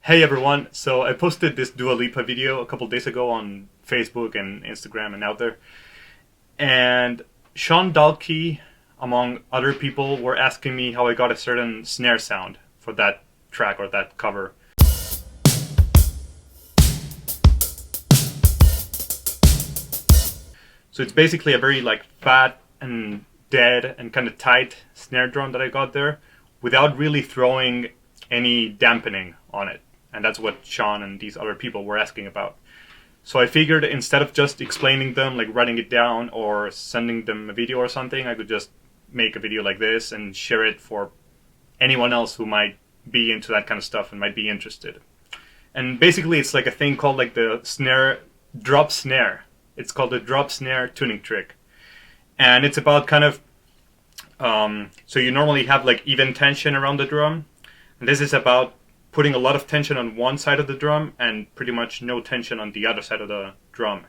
Hey everyone, so I posted this Dua Lipa video a couple days ago on Facebook and Instagram and out there. And Sean Dalkey, among other people, were asking me how I got a certain snare sound for that track or that cover. So it's basically a very fat and dead and kind of tight snare drum that I got there without really throwing any dampening on it. And that's what Sean and these other people were asking about. So I figured instead of just explaining them, like writing it down or sending them a video or something, I could just make a video like this and share it for anyone else who might be into that kind of stuff and might be interested. And basically it's like a thing called like the drop snare. It's called the drop snare tuning trick. And it's about kind of, so you normally have like even tension around the drum. And this is about putting a lot of tension on one side of the drum and pretty much no tension on the other side of the drum.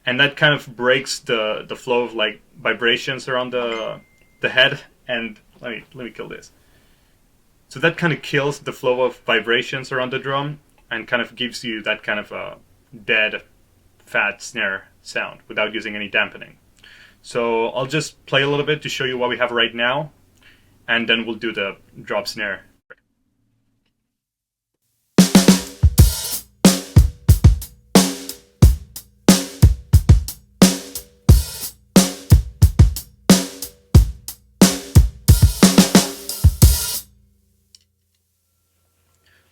And that kind of breaks the flow of like vibrations around the head. And let me kill this. So that kind of kills the flow of vibrations around the drum and kind of gives you that kind of a dead, fat snare sound without using any dampening. So I'll just play a little bit to show you what we have right now, and then we'll do the drop snare.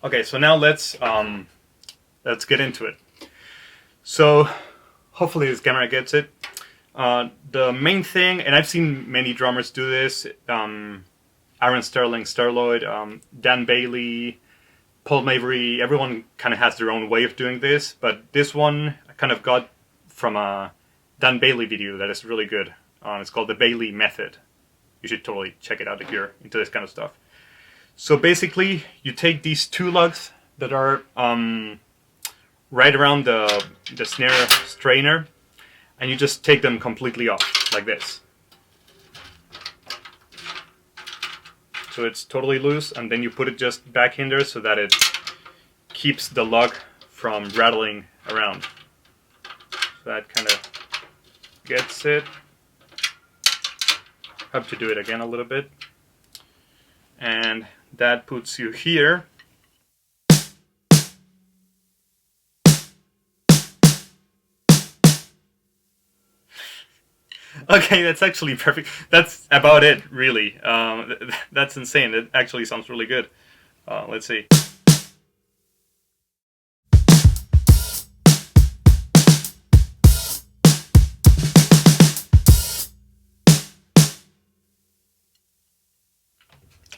Okay, so now let's get into it. So hopefully this camera gets it. The main thing, and I've seen many drummers do this, Aaron Sterling, Sterloid, Dan Bailey, Paul Mavry, everyone kind of has their own way of doing this, but this one I kind of got from a Dan Bailey video that is really good. It's called the Bailey Method. You should totally check it out if you're into this kind of stuff. So basically, you take these two lugs that are right around the snare strainer, and you just take them completely off, like this. So it's totally loose, and then you put it just back in there so that it keeps the lug from rattling around. So that kind of gets it. Have to do it again a little bit. And that puts you here. Okay, that's actually perfect. That's about it, really. That's insane. It actually sounds really good. Let's see.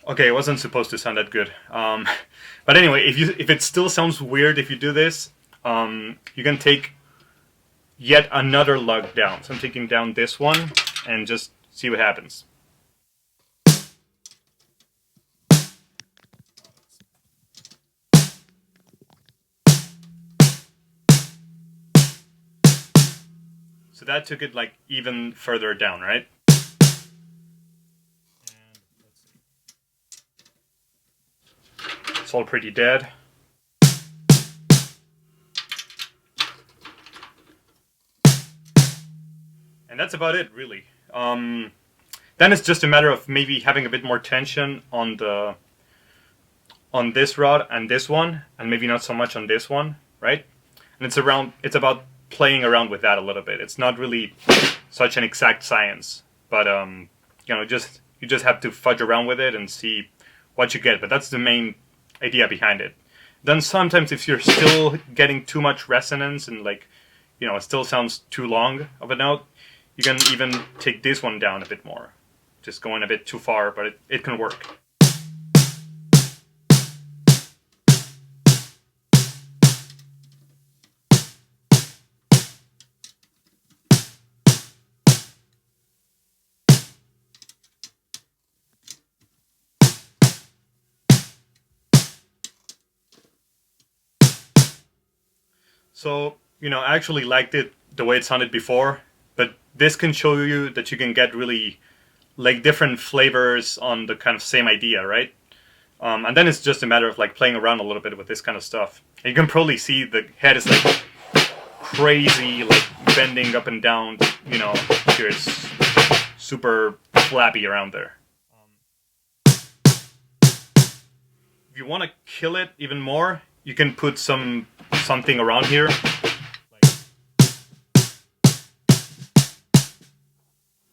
Okay, it wasn't supposed to sound that good. But anyway, if it still sounds weird if you do this, you can take yet another lug down. So I'm taking down this one and just see what happens. So that took it like even further down, right? It's all pretty dead. And that's about it, really. Then it's just a matter of maybe having a bit more tension on this rod and this one, and maybe not so much on this one, right? And it's about playing around with that a little bit. It's not really such an exact science, but you just have to fudge around with it and see what you get. But that's the main idea behind it. Then sometimes if you're still getting too much resonance and it still sounds too long of a note, you can even take this one down a bit more. Just going a bit too far, but it can work. So, I actually liked it the way it sounded before, but this can show you that you can get really different flavors on the kind of same idea, right? And then it's just a matter of like playing around a little bit with this kind of stuff. And you can probably see the head is like crazy, like bending up and down. You know, here it's super flappy around there. If you want to kill it even more, you can put something around here.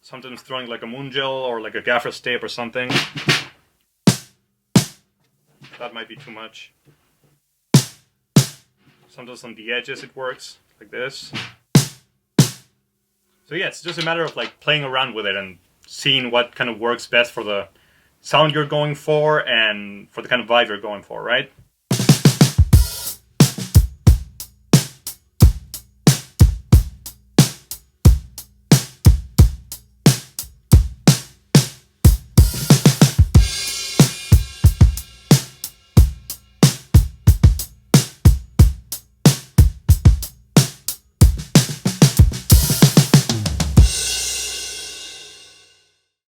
Sometimes throwing like a moon gel or like a gaffer's tape or something. That might be too much. Sometimes on the edges it works, like this. So yeah, it's just a matter of like playing around with it and seeing what kind of works best for the sound you're going for and for the kind of vibe you're going for, right?